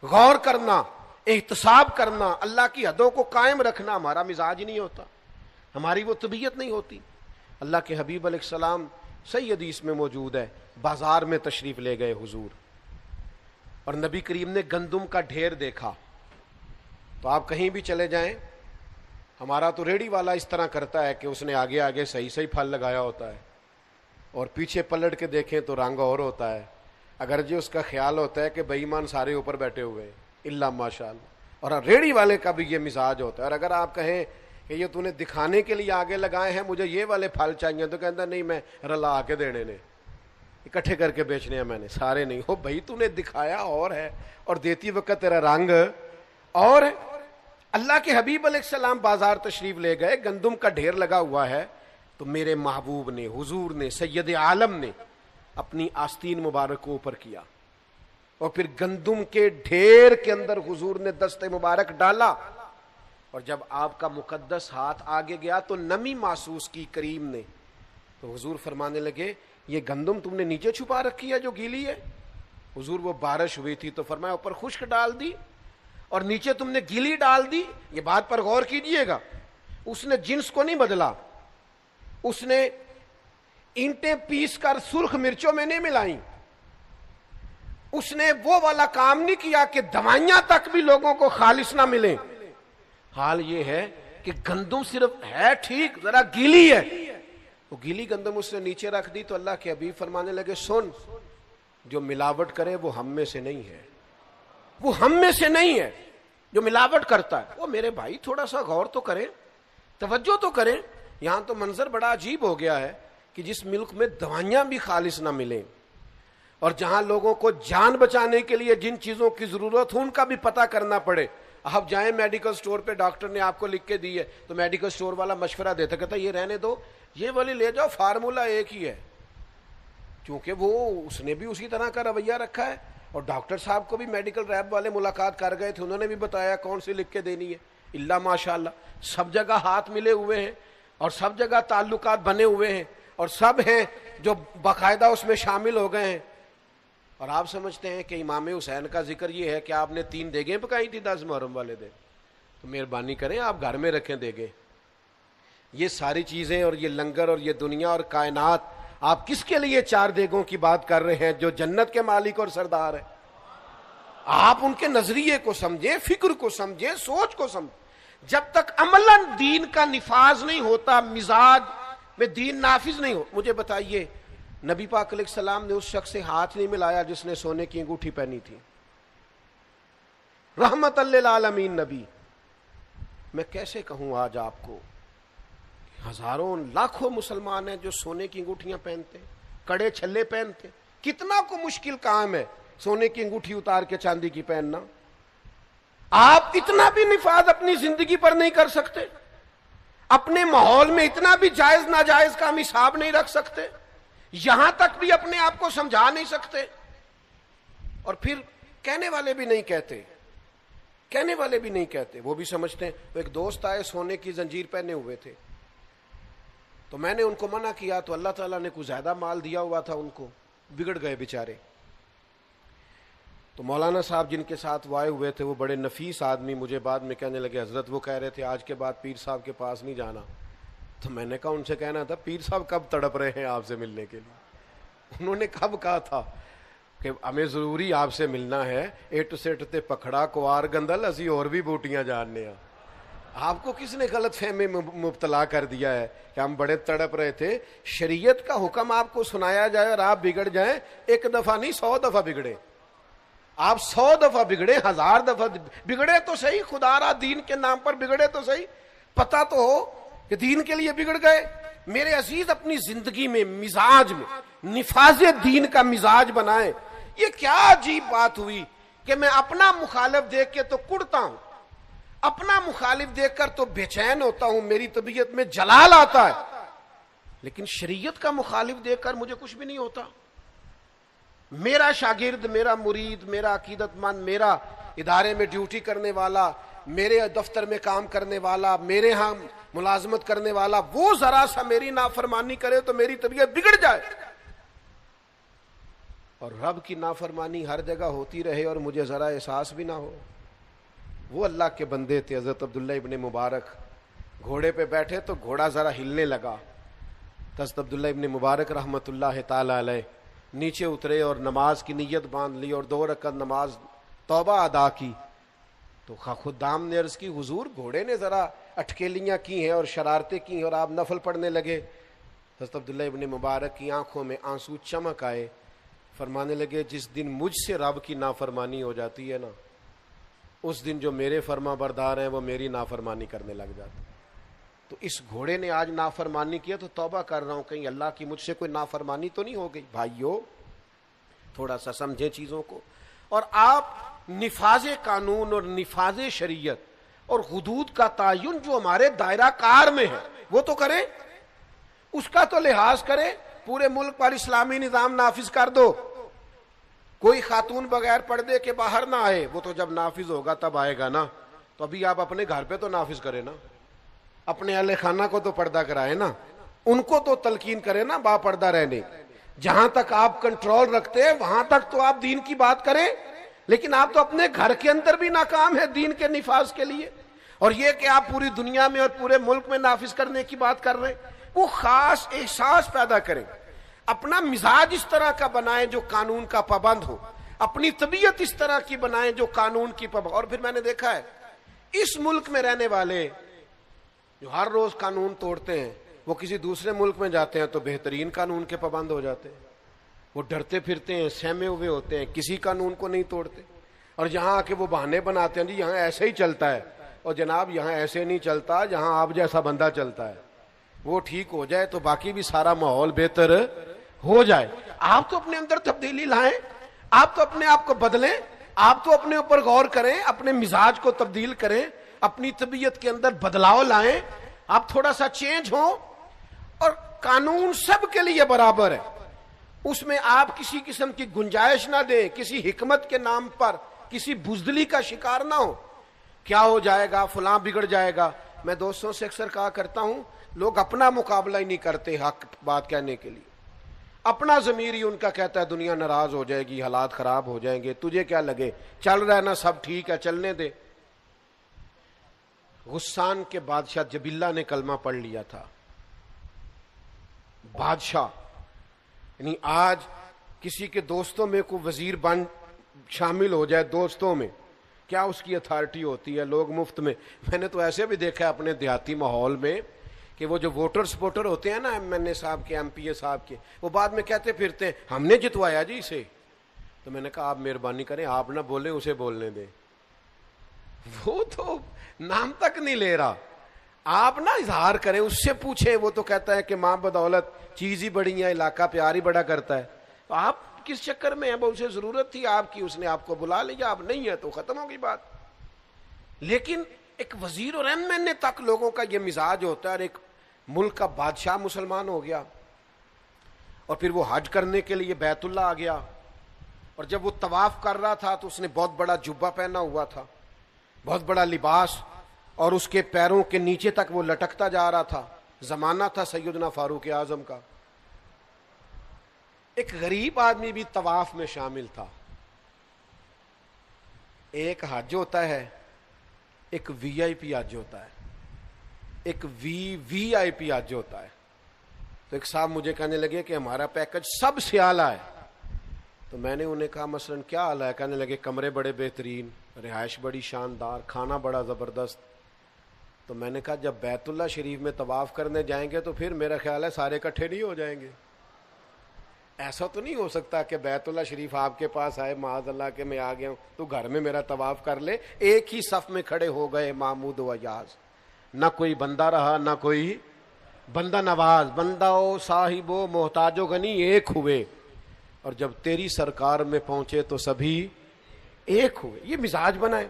غور کرنا، احتساب کرنا، اللہ کی حدوں کو قائم رکھنا ہمارا مزاج نہیں ہوتا، ہماری وہ طبیعت نہیں ہوتی. اللہ کے حبیب علیہ السلام صحیح حدیث میں موجود ہے، بازار میں تشریف لے گئے حضور اور نبی کریم نے گندم کا ڈھیر دیکھا. تو آپ کہیں بھی چلے جائیں، ہمارا تو ریڑھی والا اس طرح کرتا ہے کہ اس نے آگے آگے صحیح صحیح پھل لگایا ہوتا ہے اور پیچھے پلٹ کے دیکھیں تو رنگ اور ہوتا ہے. اگر جو اس کا خیال ہوتا ہے کہ بے ایمان سارے اوپر بیٹھے ہوئے ہیں الا ماشاء اللہ. اور ریڑھی والے کا بھی یہ مزاج ہوتا ہے. اور اگر آپ کہیں کہ یہ تو نے دکھانے کے لیے آگے لگائے ہیں مجھے یہ والے پھل چاہیے تو کہتا نہیں میں رلا کے دینے نے اکٹھے کر کے بیچنے ہیں میں نے، سارے نہیں. ہو بھائی تو نے دکھایا اور ہے اور دیتی وقت تیرا رنگ اور ہے. اللہ کے حبیب علیہ السلام بازار تشریف لے گئے، گندم کا ڈھیر لگا ہوا ہے تو میرے محبوب نے، حضور نے، سید عالم نے اپنی آستین مبارک کو اوپر کیا اور پھر گندم کے ڈھیر کے اندر حضور نے دست مبارک ڈالا اور جب آپ کا مقدس ہاتھ آگے گیا تو نمی محسوس کی کریم نے. تو حضور فرمانے لگے یہ گندم تم نے نیچے چھپا رکھی ہے جو گیلی ہے؟ حضور وہ بارش ہوئی تھی تو فرمایا اوپر خشک ڈال دی اور نیچے تم نے گیلی ڈال دی. یہ بات پر غور کیجئے گا، اس نے جنس کو نہیں بدلا، اس نے اینٹیں پیس کر سرخ مرچوں میں نہیں ملائیں، اس نے وہ والا کام نہیں کیا کہ دوائیاں تک بھی لوگوں کو خالص نہ ملیں. حال یہ ہے کہ گندم صرف ہے ٹھیک ذرا گیلی ہے، وہ گیلی گندم اس نے نیچے رکھ دی. تو اللہ کے حبیب فرمانے لگے سن، جو ملاوٹ کرے وہ ہم میں سے نہیں ہے، وہ ہم میں سے نہیں ہے جو ملاوٹ کرتا ہے. وہ میرے بھائی تھوڑا سا غور تو کریں، توجہ تو کریں. یہاں تو منظر بڑا عجیب ہو گیا ہے کہ جس ملک میں دوائیاں بھی خالص نہ ملیں اور جہاں لوگوں کو جان بچانے کے لیے جن چیزوں کی ضرورت ہو ان کا بھی پتہ کرنا پڑے. آپ جائیں میڈیکل سٹور پہ، ڈاکٹر نے آپ کو لکھ کے دی ہے تو میڈیکل سٹور والا مشورہ دیتا کہتا یہ رہنے دو، یہ والی لے جاؤ، فارمولا ایک ہی ہے. کیونکہ وہ اس نے بھی اسی طرح کا رویہ رکھا ہے. اور ڈاکٹر صاحب کو بھی میڈیکل ریپ والے ملاقات کر گئے تھے، انہوں نے بھی بتایا کون سی لکھ کے دینی ہے. اللہ ماشاء اللہ سب جگہ ہاتھ ملے ہوئے ہیں اور سب جگہ تعلقات بنے ہوئے ہیں اور سب ہیں جو باقاعدہ اس میں شامل ہو گئے ہیں. اور آپ سمجھتے ہیں کہ امام حسین کا ذکر یہ ہے کہ آپ نے 3 دیگیں پکائی تھی 10 محرم والے دن، تو مہربانی کریں آپ گھر میں رکھیں دیگیں. یہ ساری چیزیں اور یہ لنگر اور یہ دنیا اور کائنات، آپ کس کے لیے 4 دیگوں کی بات کر رہے ہیں جو جنت کے مالک اور سردار ہیں؟ آپ ان کے نظریے کو سمجھیں، فکر کو سمجھیں، سوچ کو سمجھیں. جب تک عملاً دین کا نفاذ نہیں ہوتا، مزاج میں دین نافذ نہیں ہو. مجھے بتائیے نبی پاک علیہ السلام نے اس شخص سے ہاتھ نہیں ملایا جس نے سونے کی انگوٹھی پہنی تھی. رحمت للعالمین نبی. میں کیسے کہوں آج آپ کو ہزاروں لاکھوں مسلمان ہیں جو سونے کی انگوٹھیاں پہنتے, کڑے چھلے پہنتے. کتنا کو مشکل کام ہے سونے کی انگوٹھی اتار کے چاندی کی پہننا. آپ اتنا بھی نفاذ اپنی زندگی پر نہیں کر سکتے, اپنے ماحول میں اتنا بھی جائز ناجائز کا ہم حساب نہیں رکھ سکتے, یہاں تک بھی اپنے آپ کو سمجھا نہیں سکتے. اور پھر کہنے والے بھی نہیں کہتے, کہنے والے بھی نہیں کہتے, وہ بھی سمجھتے ہیں. ایک دوست آئے سونے کی زنجیر پہنے ہوئے تھے, تو میں نے ان کو منع کیا تو اللہ تعالیٰ نے کچھ زیادہ مال دیا ہوا تھا ان کو, بگڑ گئے بیچارے. تو مولانا صاحب جن کے ساتھ وہ آئے ہوئے تھے وہ بڑے نفیس آدمی مجھے بعد میں کہنے لگے حضرت وہ کہہ رہے تھے آج کے بعد پیر صاحب کے پاس نہیں جانا. تو میں نے کہا ان سے کہنا تھا پیر صاحب کب تڑپ رہے ہیں آپ سے ملنے کے لیے. انہوں نے کب کہا تھا کہ ہمیں ضروری آپ سے ملنا ہے, ایٹ سیٹ تے پکھڑا کوار گندل اسی اور بھی بوٹیاں جاننے ہیں. آپ کو کس نے غلط فہمی میں مبتلا کر دیا ہے کہ ہم بڑے تڑپ رہے تھے. شریعت کا حکم آپ کو سنایا جائے اور آپ بگڑ جائیں, ایک دفعہ نہیں 100 دفعہ بگڑے. آپ 100 دفعہ بگڑے, 1000 دفعہ بگڑے تو صحیح, خدا را دین کے نام پر بگڑے تو صحیح, پتہ تو ہو کہ دین کے لیے بگڑ گئے. میرے عزیز اپنی زندگی میں مزاج میں نفاذ دین کا مزاج بنائیں. یہ کیا عجیب بات ہوئی کہ میں اپنا مخالف دیکھ کے تو کڑتا ہوں, اپنا مخالف دیکھ کر تو بے چین ہوتا ہوں, میری طبیعت میں جلال آتا ہے, لیکن شریعت کا مخالف دیکھ کر مجھے کچھ بھی نہیں ہوتا. میرا شاگرد, میرا مرید, میرا عقیدت مند, میرا ادارے میں ڈیوٹی کرنے والا, میرے دفتر میں کام کرنے والا, میرے ہاں ملازمت کرنے والا, وہ ذرا سا میری نافرمانی کرے تو میری طبیعت بگڑ جائے. اور رب کی نافرمانی ہر جگہ ہوتی رہے اور مجھے ذرا احساس بھی نہ ہو. وہ اللہ کے بندے تھے حضرت عبداللہ ابن مبارک, گھوڑے پہ بیٹھے تو گھوڑا ذرا ہلنے لگا. حضرت عبداللہ ابن مبارک رحمت اللہ تعالی علیہ نیچے اترے اور نماز کی نیت باندھ لی اور 2 رکعت نماز توبہ ادا کی. تو خدام نے عرض کی حضور گھوڑے نے ذرا اٹکیلیاں کی ہیں اور شرارتیں کی ہیں اور آپ نفل پڑھنے لگے. حضرت عبداللہ ابن مبارک کی آنکھوں میں آنسو چمک آئے, فرمانے لگے جس دن مجھ سے رب کی نافرمانی ہو جاتی ہے نا, اس دن جو میرے فرما بردار ہیں وہ میری نافرمانی کرنے لگ جاتے. تو اس گھوڑے نے آج نافرمانی کیا تو توبہ کر رہا ہوں کہیں اللہ کی مجھ سے کوئی نافرمانی تو نہیں ہو گئی. بھائیو تھوڑا سا سمجھیں چیزوں کو, اور آپ نفاذ قانون اور نفاذ شریعت اور حدود کا تعین جو ہمارے دائرہ کار میں ہے وہ تو کریں, اس کا تو لحاظ کریں. پورے ملک پر اسلامی نظام نافذ کر دو, کوئی خاتون بغیر پردے کے باہر نہ آئے, وہ تو جب نافذ ہوگا تب آئے گا نا. تو ابھی آپ اپنے گھر پہ تو نافذ کریں نا, اپنے اہل خانہ کو تو پردہ کرائے نا, ان کو تو تلقین کریں نا با پردہ رہنے. جہاں تک آپ کنٹرول رکھتے ہیں وہاں تک تو آپ دین کی بات کریں, لیکن آپ تو اپنے گھر کے اندر بھی ناکام ہے دین کے نفاذ کے لیے. اور یہ کہ آپ پوری دنیا میں اور پورے ملک میں نافذ کرنے کی بات کر رہے ہیں. وہ خاص احساس پیدا کریں, اپنا مزاج اس طرح کا بنائیں جو قانون کا پابند ہو, اپنی طبیعت اس طرح کی بنائیں جو قانون کی پابند. اور پھر میں نے دیکھا ہے اس ملک میں رہنے والے جو ہر روز قانون توڑتے ہیں وہ کسی دوسرے ملک میں جاتے ہیں تو بہترین قانون کے پابند ہو جاتے ہیں. وہ ڈرتے پھرتے ہیں, سہمے ہوئے ہوتے ہیں, کسی قانون کو نہیں توڑتے. اور جہاں آ کے وہ بہانے بناتے ہیں جی یہاں ایسے ہی چلتا ہے, اور جناب یہاں ایسے نہیں چلتا, جہاں آپ جیسا بندہ چلتا ہے. وہ ٹھیک ہو جائے تو باقی بھی سارا ماحول بہتر ہو جائے. آپ تو اپنے اندر تبدیلی لائیں, آپ تو اپنے آپ کو بدلیں, آپ تو اپنے اوپر غور کریں, اپنے مزاج کو تبدیل کریں, اپنی طبیعت کے اندر بدلاؤ لائیں, آپ تھوڑا سا چینج ہوں. اور قانون سب کے لیے برابر ہے, اس میں آپ کسی قسم کی گنجائش نہ دیں, کسی حکمت کے نام پر کسی بزدلی کا شکار نہ ہو. کیا ہو جائے گا, فلاں بگڑ جائے گا. میں دوستوں سے اکثر کہا کرتا ہوں لوگ اپنا مقابلہ ہی نہیں کرتے حق بات کہنے کے لیے. اپنا ضمیر ہی ان کا کہتا ہے دنیا ناراض ہو جائے گی, حالات خراب ہو جائیں گے, تجھے کیا لگے, چل رہا ہے نا سب ٹھیک ہے چلنے دے. غسان کے بادشاہ جبلہ نے کلمہ پڑھ لیا تھا. بادشاہ یعنی آج کسی کے دوستوں میں کوئی وزیر بن شامل ہو جائے دوستوں میں, کیا اس کی اتھارٹی ہوتی ہے, لوگ مفت میں. میں نے تو ایسے بھی دیکھا ہے اپنے دیہاتی ماحول میں کہ وہ جو ووٹر سپورٹر ہوتے ہیں نا MNA صاحب کے MP صاحب کے, وہ بعد میں کہتے پھرتے ہیں ہم نے جتوایا جی اسے. تو میں نے کہا آپ مہربانی کریں, آپ نہ بولیں, اسے بولنے دیں. وہ تو نام تک نہیں لے رہا, آپ نہ اظہار کریں, اس سے پوچھیں. وہ تو کہتا ہے کہ ماں بدولت چیز ہی بڑی ہے, علاقہ پیار ہی بڑا کرتا ہے. تو آپ کس چکر میں ہیں؟ وہ اسے ضرورت تھی آپ کی, اس نے آپ کو بلا لیا, آپ نہیں ہے تو ختم ہو گئی بات. لیکن ایک وزیر اور MNA تک لوگوں کا یہ مزاج ہوتا ہے, اور ایک ملک کا بادشاہ مسلمان ہو گیا, اور پھر وہ حج کرنے کے لیے بیت اللہ آ گیا, اور جب وہ طواف کر رہا تھا تو اس نے بہت بڑا جبہ پہنا ہوا تھا, بہت بڑا لباس, اور اس کے پیروں کے نیچے تک وہ لٹکتا جا رہا تھا. زمانہ تھا سیدنا فاروق اعظم کا. ایک غریب آدمی بھی طواف میں شامل تھا. ایک حج ہوتا ہے, ایک VIP حج ہوتا ہے, ایک VIP حج ہوتا ہے. تو ایک صاحب مجھے کہنے لگے کہ ہمارا پیکج سب سے اعلیٰ ہے. تو میں نے انہیں کہا مثلاً کیا اعلیٰ ہے؟ کہنے لگے کمرے بڑے بہترین, رہائش بڑی شاندار, کھانا بڑا زبردست. تو میں نے کہا جب بیت اللہ شریف میں طواف کرنے جائیں گے تو پھر میرا خیال ہے سارے اکٹھے نہیں ہو جائیں گے. ایسا تو نہیں ہو سکتا کہ بیت اللہ شریف آپ کے پاس آئے, معاذ اللہ کہ میں آ گیا ہوں تو گھر میں میرا طواف کر لے. ایک ہی صف میں کھڑے ہو گئے محمود و ایاز, نہ کوئی بندہ رہا نہ کوئی بندہ نواز. بندہ و صاحب و محتاج و غنی ایک ہوئے, اور جب تیری سرکار میں پہنچے تو سبھی ایک ہوئے. یہ مزاج بنائے.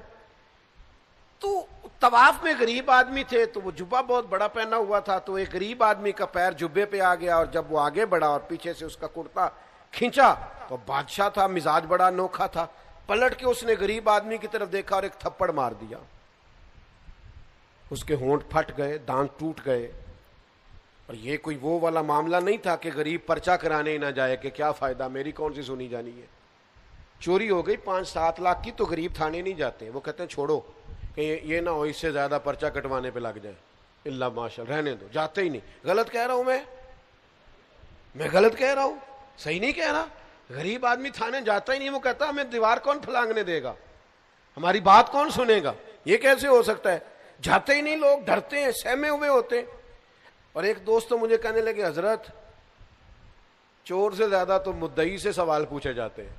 تو طواف میں غریب آدمی تھے تو وہ جبہ بہت بڑا پہنا ہوا تھا, تو ایک غریب آدمی کا پیر جبے پہ آ گیا, اور جب وہ آگے بڑھا اور پیچھے سے اس کا کرتا کھینچا تو بادشاہ تھا, مزاج بڑا انوکھا تھا, پلٹ کے اس نے غریب آدمی کی طرف دیکھا اور ایک تھپڑ مار دیا. اس کے ہونٹ پھٹ گئے, دانت ٹوٹ گئے. اور یہ کوئی وہ والا معاملہ نہیں تھا کہ غریب پرچہ کرانے ہی نہ جائے کہ کیا فائدہ, میری کون سی سنی جانی ہے. چوری ہو گئی 5-7 لاکھ کی تو غریب تھانے نہیں جاتے, وہ کہتے ہیں چھوڑو کہ یہ نہ ہو اس سے زیادہ پرچہ کٹوانے پہ لگ جائے, اللہ ماشاء رہنے دو, جاتے ہی نہیں. غلط کہہ رہا ہوں میں غلط کہہ رہا ہوں, صحیح نہیں کہہ رہا. غریب آدمی تھانے جاتا ہی نہیں, وہ کہتا ہمیں دیوار کون پھلانگنے دے گا, ہماری بات کون سنے گا, یہ کیسے ہو سکتا ہے. جاتے ہی نہیں لوگ, ڈرتے ہیں, سہمے ہوئے ہوتے ہیں. اور ایک دوست تو مجھے کہنے لگے حضرت چور سے زیادہ تو مدعی سے سوال پوچھے جاتے ہیں,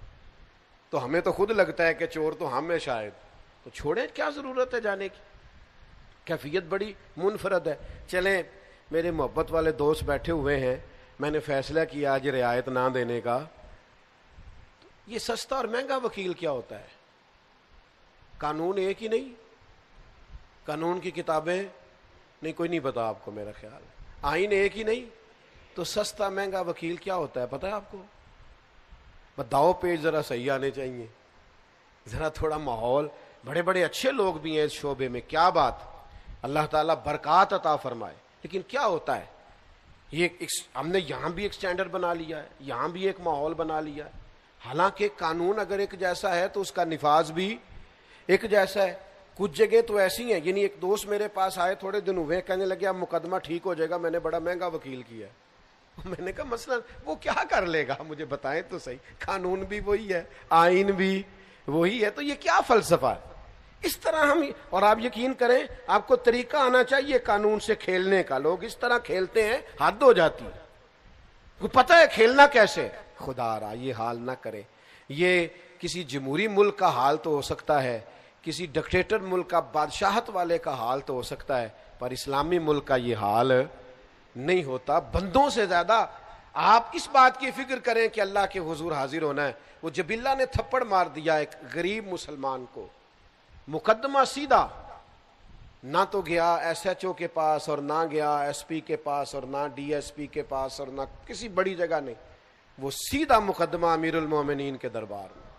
تو ہمیں تو خود لگتا ہے کہ چور تو ہم ہیں شاید, تو چھوڑیں, کیا ضرورت ہے جانے کی. کیفیت بڑی منفرد ہے. چلیں میرے محبت والے دوست بیٹھے ہوئے ہیں, میں نے فیصلہ کیا آج رعایت نہ دینے کا. یہ سستا اور مہنگا وکیل کیا ہوتا ہے؟ قانون ایک ہی نہیں, قانون کی کتابیں نہیں, کوئی نہیں پتا آپ کو, میرا خیال آئین ایک ہی نہیں, تو سستا مہنگا وکیل کیا ہوتا ہے پتہ ہے آپ کو؟ بتاؤ پیج ذرا صحیح آنے چاہیے, ذرا تھوڑا ماحول, بڑے بڑے اچھے لوگ بھی ہیں اس شعبے میں, کیا بات, اللہ تعالیٰ برکات عطا فرمائے. لیکن کیا ہوتا ہے, یہ ہم نے یہاں بھی ایک سٹینڈرڈ بنا لیا ہے, یہاں بھی ایک ماحول بنا لیا ہے. حالانکہ قانون اگر ایک جیسا ہے تو اس کا نفاذ بھی ایک جیسا ہے. کچھ جگہ تو ایسی ہیں, یعنی ایک دوست میرے پاس آئے تھوڑے دن ہوئے, کہنے لگے اب مقدمہ ٹھیک ہو جائے گا, میں نے بڑا مہنگا وکیل کیا ہے. میں نے کہا مثلا وہ کیا کر لے گا, مجھے بتائیں تو صحیح, قانون بھی وہی ہے, آئین بھی وہی ہے, تو یہ کیا فلسفہ ہے. اس طرح ہم, اور آپ یقین کریں آپ کو طریقہ آنا چاہیے قانون سے کھیلنے کا. لوگ اس طرح کھیلتے ہیں حد ہو جاتی ہے, کو پتہ ہے کھیلنا کیسے. خدا را یہ حال نہ کرے. یہ کسی جمہوری ملک کا حال تو ہو سکتا ہے, کسی ڈکٹیٹر ملک کا, بادشاہت والے کا حال تو ہو سکتا ہے, پر اسلامی ملک کا یہ حال نہیں ہوتا. بندوں سے زیادہ آپ اس بات کی فکر کریں کہ اللہ کے حضور حاضر ہونا ہے. وہ جب اللہ نے تھپڑ مار دیا ایک غریب مسلمان کو, مقدمہ سیدھا, نہ تو گیا SHO کے پاس, اور نہ گیا SP کے پاس, اور نہ DSP کے پاس, اور نہ کسی بڑی جگہ نہیں, وہ سیدھا مقدمہ امیر المومنین کے دربار میں,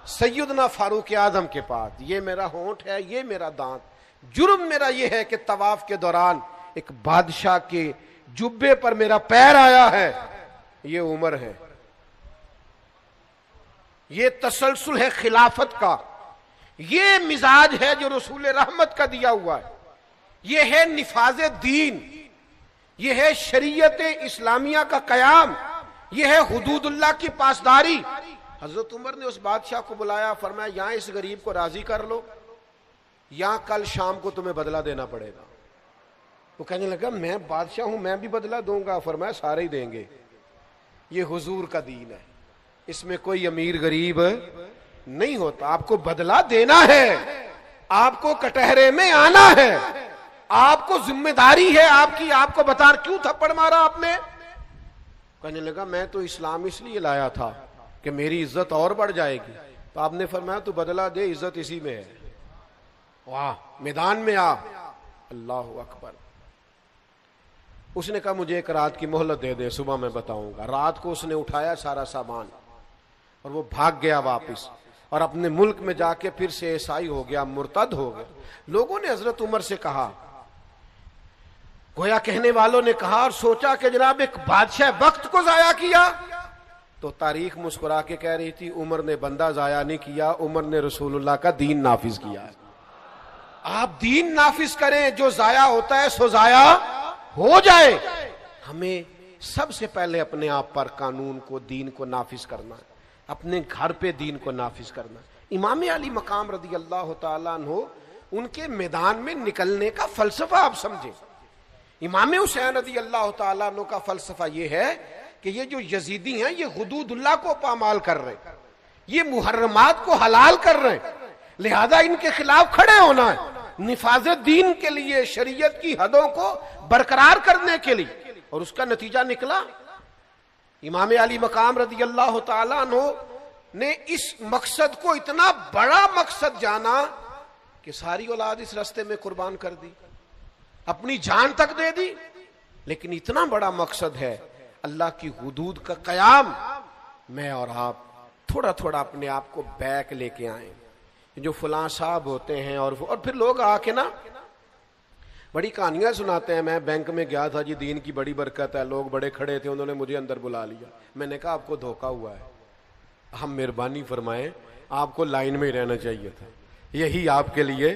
سیدنا فاروق اعظم کے پاس. یہ میرا ہونٹ ہے, یہ میرا دانت, جرم میرا یہ ہے کہ طواف کے دوران ایک بادشاہ کے جبے پر میرا پیر آیا ہے, یہ عمر ہے, یہ تسلسل ہے خلافت کا, یہ مزاج ہے جو رسول رحمت کا دیا ہوا ہے, یہ ہے نفاذ دین, یہ ہے شریعت اسلامیہ کا قیام, یہ ہے حدود اللہ کی پاسداری. حضرت عمر نے اس بادشاہ کو بلایا, فرمایا یہاں اس غریب کو راضی کر لو, یہاں کل شام کو تمہیں بدلہ دینا پڑے گا. وہ کہنے لگا میں بادشاہ ہوں، میں بھی بدلہ دوں گا؟ فرمایا سارے ہی دیں گے، یہ حضور کا دین ہے، اس میں کوئی امیر غریب نہیں ہوتا، آپ کو بدلہ دینا ہے، آپ کو کٹہرے میں آنا ہے، آپ کو ذمہ داری ہے آپ کی، آپ کو بتا کیوں تھپڑ مارا آپ نے؟ کہنے لگا میں تو اسلام اس لیے لایا تھا کہ میری عزت اور بڑھ جائے گی۔ تو آپ نے فرمایا تو بدلہ دے، عزت اسی میں ہے، واہ میدان میں آ۔ اللہ اکبر۔ اس نے کہا مجھے ایک رات کی مہلت دے دے، صبح میں بتاؤں گا۔ رات کو اس نے اٹھایا سارا سامان اور وہ بھاگ گیا واپس، اور اپنے ملک میں جا کے پھر سے عیسائی ہو گیا، مرتد ہو گیا۔ لوگوں نے حضرت عمر سے کہا، گویا کہنے والوں نے کہا اور سوچا کہ جناب ایک بادشاہ وقت کو ضائع کیا، تو تاریخ مسکرا کے کہہ رہی تھی عمر نے بندہ ضائع نہیں کیا، عمر نے رسول اللہ کا دین نافذ کیا ہے۔ آپ دین نافذ کریں، جو ضائع ہوتا ہے سو ضائع ہو جائے۔ ہمیں سب سے پہلے اپنے آپ پر قانون کو، دین کو نافذ کرنا ہے، اپنے گھر پہ دین کو نافذ کرنا ہے۔ امام علی مقام رضی اللہ تعالیٰ عنہ، ان کے میدان میں نکلنے کا فلسفہ آپ سمجھیں۔ امام حسین رضی اللہ تعالیٰ عنہ کا فلسفہ یہ ہے کہ یہ جو یزیدی ہیں یہ حدود اللہ کو پامال کر رہے ہیں، یہ محرمات کو حلال کر رہے ہیں، لہذا ان کے خلاف کھڑے ہونا ہے، نفاذ دین کے لیے، شریعت کی حدوں کو برقرار کرنے کے لیے۔ اور اس کا نتیجہ نکلا، امام علی مقام رضی اللہ تعالیٰ عنہ نے اس مقصد کو اتنا بڑا مقصد جانا کہ ساری اولاد اس راستے میں قربان کر دی، اپنی جان تک دے دی۔ لیکن اتنا بڑا مقصد ہے اللہ کی حدود کا قیام، میں اور آپ تھوڑا تھوڑا اپنے آپ کو بیک لے کے آئیں۔ جو فلاں صاحب ہوتے ہیں اور پھر لوگ آ کے نا بڑی کہانیاں سناتے ہیں، میں بینک میں گیا تھا جی، دین کی بڑی برکت ہے، لوگ بڑے کھڑے تھے، انہوں نے مجھے اندر بلا لیا۔ میں نے کہا آپ کو دھوکہ ہوا ہے، ہم مہربانی فرمائیں، آپ کو لائن میں ہی رہنا چاہیے تھا، یہی آپ کے لیے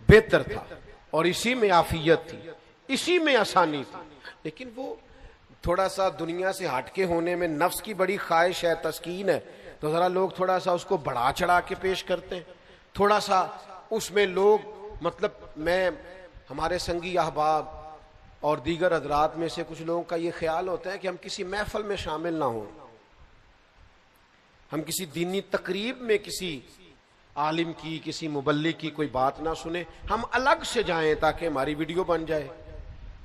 بہتر تھا، اور اسی میں عافیت تھی، اسی میں آسانی تھی۔ لیکن وہ تھوڑا سا دنیا سے ہٹ کے ہونے میں نفس کی بڑی خواہش ہے، تسکین ہے، تو ذرا لوگ تھوڑا سا اس کو بڑھا چڑھا کے پیش کرتے ہیں، تھوڑا سا اس میں لوگ مطلب میں ہمارے سنگی احباب اور دیگر حضرات میں سے کچھ لوگوں کا یہ خیال ہوتا ہے کہ ہم کسی محفل میں شامل نہ ہوں، ہم کسی دینی تقریب میں کسی عالم کی، کسی مبلغ کی کوئی بات نہ سنیں، ہم الگ سے جائیں تاکہ ہماری ویڈیو بن جائے،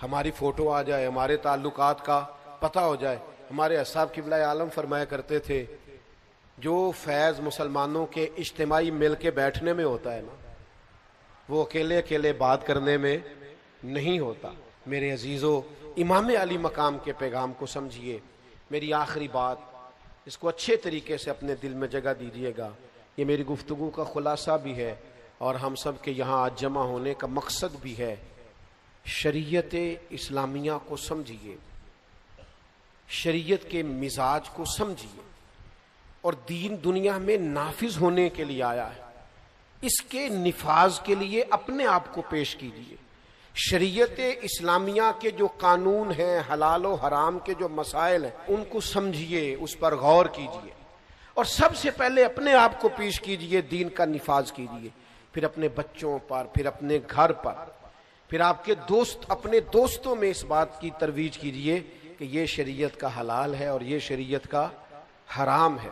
ہماری فوٹو آ جائے، ہمارے تعلقات کا پتہ ہو جائے۔ ہمارے اصحاب قبلہ عالم فرمایا کرتے تھے جو فیض مسلمانوں کے اجتماعی مل کے بیٹھنے میں ہوتا ہے نا، وہ اکیلے اکیلے بات کرنے میں نہیں ہوتا۔ میرے عزیزو، امام علی مقام کے پیغام کو سمجھیے۔ میری آخری بات، اس کو اچھے طریقے سے اپنے دل میں جگہ دیجیے گا، یہ میری گفتگو کا خلاصہ بھی ہے اور ہم سب کے یہاں آج جمع ہونے کا مقصد بھی ہے۔ شریعت اسلامیہ کو سمجھیے، شریعت کے مزاج کو سمجھیے، اور دین دنیا میں نافذ ہونے کے لیے آیا ہے، اس کے نفاذ کے لیے اپنے آپ کو پیش کیجیے۔ شریعت اسلامیہ کے جو قانون ہیں، حلال و حرام کے جو مسائل ہیں، ان کو سمجھیے، اس پر غور کیجیے، اور سب سے پہلے اپنے آپ کو پیش کیجیے، دین کا نفاذ کیجیے، پھر اپنے بچوں پر، پھر اپنے گھر پر، پھر آپ کے دوست، اپنے دوستوں میں اس بات کی ترویج کیجیے کہ یہ شریعت کا حلال ہے اور یہ شریعت کا حرام ہے۔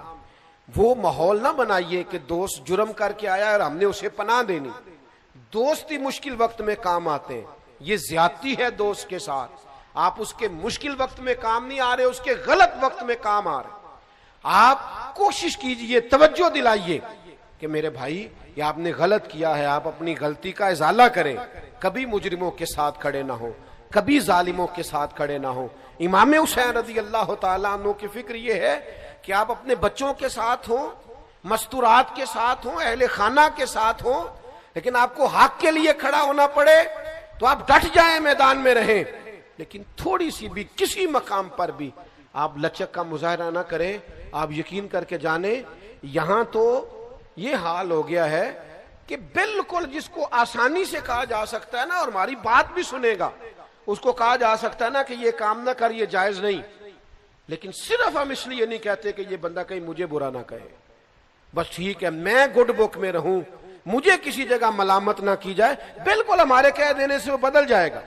وہ ماحول نہ بنائیے کہ دوست جرم کر کے آیا اور ہم نے اسے پناہ دینی۔ دوست ہی مشکل وقت میں کام آتے ہیں، یہ زیادتی ہے دوست کے ساتھ۔ آپ اس کے مشکل وقت میں کام نہیں آ رہے، اس کے غلط وقت میں کام آ رہے۔ آپ کوشش کیجئے، توجہ دلائیے کہ میرے بھائی یہ آپ نے غلط کیا ہے، آپ اپنی غلطی کا ازالہ کریں، کبھی مجرموں کے ساتھ کھڑے نہ ہوں، کبھی ظالموں کے ساتھ کھڑے نہ ہوں۔ امام حسین رضی اللہ تعالیٰ عنہ کی فکر یہ ہے کہ آپ اپنے بچوں کے ساتھ ہوں، مستورات کے ساتھ ہوں، اہل خانہ کے ساتھ ہوں، لیکن آپ کو حق کے لیے کھڑا ہونا پڑے تو آپ ڈٹ جائیں، میدان میں رہیں، لیکن تھوڑی سی بھی کسی مقام پر بھی آپ لچک کا مظاہرہ نہ کریں۔ آپ یقین کر کے جانیں، یہاں تو یہ حال ہو گیا ہے کہ بالکل جس کو آسانی سے کہا جا سکتا ہے نا، اور ہماری بات بھی سنے گا، اس کو کہا جا سکتا ہے نا کہ یہ کام نہ کر، یہ جائز نہیں، لیکن صرف ہم اس لیے نہیں کہتے کہ یہ بندہ کہیں مجھے برا نہ کہے، بس ٹھیک ہے میں گڈ بک میں رہوں، مجھے کسی جگہ ملامت نہ کی جائے۔ بالکل ہمارے کہہ دینے سے وہ بدل جائے گا۔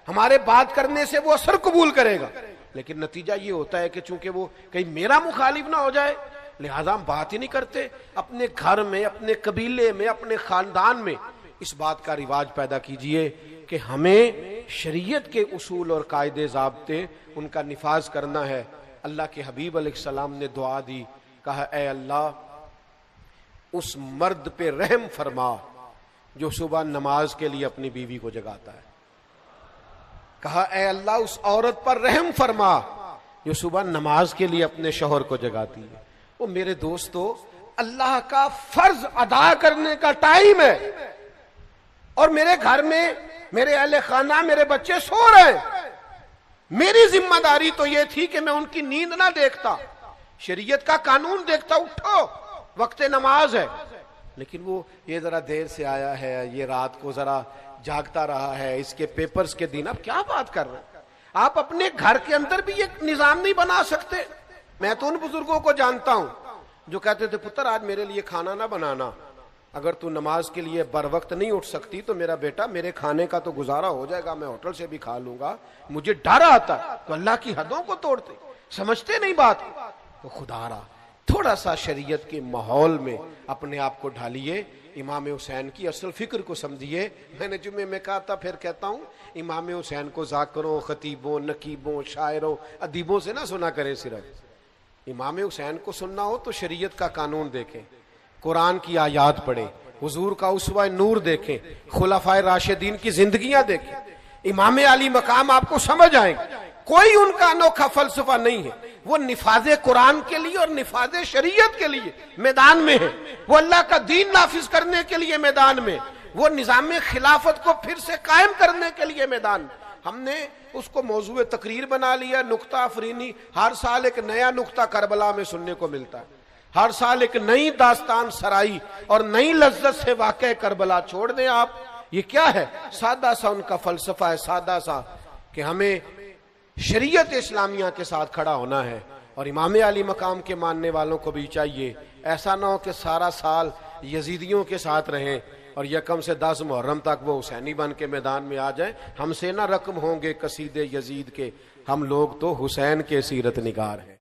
ہمارے بات کرنے سے وہ اثر قبول کرے گا، لیکن نتیجہ یہ ہوتا ہے کہ چونکہ وہ کہیں میرا مخالف نہ ہو جائے لہذا ہم بات ہی نہیں کرتے۔ اپنے گھر میں، اپنے قبیلے میں، اپنے خاندان میں اس بات کا رواج پیدا کیجئے کہ ہمیں شریعت کے اصول اور قاعدے ضابطے ان کا نفاذ کرنا ہے۔ اللہ کے حبیب علیہ السلام نے دعا دی، کہا اے اللہ اس مرد پہ رحم فرما جو صبح نماز کے لیے اپنی بیوی کو جگاتا ہے، کہا اے اللہ اس عورت پر رحم فرما جو صبح نماز کے لیے اپنے شوہر کو جگاتی ہے۔ وہ میرے دوستو، اللہ کا فرض ادا کرنے کا ٹائم ہے اور میرے گھر میں میرے اہل خانہ، میرے بچے سو رہے ہیں، میری ذمہ داری تو یہ تھی کہ میں ان کی نیند نہ دیکھتا، شریعت کا قانون دیکھتا، اٹھو وقت نماز ہے، لیکن وہ یہ ذرا دیر سے آیا ہے، یہ رات کو ذرا جاگتا رہا ہے، اس کے پیپرز کے دن۔ اب کیا بات کر رہے ہیں آپ؟ اپنے گھر کے اندر بھی ایک نظام نہیں بنا سکتے؟ میں تو ان بزرگوں کو جانتا ہوں جو کہتے تھے پتر آج میرے لیے کھانا نہ بنانا، اگر تو نماز کے لیے بر وقت نہیں اٹھ سکتی تو میرا بیٹا میرے کھانے کا تو گزارا ہو جائے گا، میں ہوٹل سے بھی کھا لوں گا، مجھے ڈر آتا ہے۔ تو اللہ کی حدوں کو توڑتے، سمجھتے نہیں بات تو خدا را تھوڑا سا شریعت کے ماحول میں اپنے آپ کو ڈھالیے، امام حسین کی اصل فکر کو سمجھیے۔ میں نے جمعے میں کہا تھا، پھر کہتا ہوں، امام حسین کو ذاکروں، خطیبوں، نقیبوں، شاعروں، ادیبوں سے نہ سنا کریں، صرف امام حسین کو سننا ہو تو شریعت کا قانون دیکھیں، قرآن کی آیات پڑھیں، حضور کا اسوہ نور دیکھیں، خلفائے راشدین کی زندگیاں دیکھیں، امام علی مقام آپ کو سمجھ آئیں گے۔ کوئی ان کا انوکھا فلسفہ نہیں ہے، وہ نفاذ قرآن کے لیے اور نفاذ شریعت کے لیے میدان میں ہے، وہ اللہ کا دین نافذ کرنے کے لیے میدان میں، وہ نظام خلافت کو پھر سے قائم کرنے کے لیے میدان میں۔ ہم نے اس کو موضوع تقریر بنا لیا، نکتہ افرینی، ہر سال ایک نیا نکتہ کربلا میں سننے کو ملتا ہے، ہر سال ایک نئی داستان سرائی اور نئی لذت سے واقع کربلا۔ چھوڑ دیں آپ، یہ کیا ہے؟ سادہ سا ان کا فلسفہ ہے، سادہ سا کہ ہمیں شریعت اسلامیہ کے ساتھ کھڑا ہونا ہے، اور امام علی مقام کے ماننے والوں کو بھی چاہیے ایسا نہ ہو کہ سارا سال یزیدیوں کے ساتھ رہیں اور یکم سے 10 محرم تک وہ حسینی بن کے میدان میں آ جائیں۔ ہم سے نہ رقم ہوں گے قصیدے یزید کے، ہم لوگ تو حسین کے سیرت نگار ہیں۔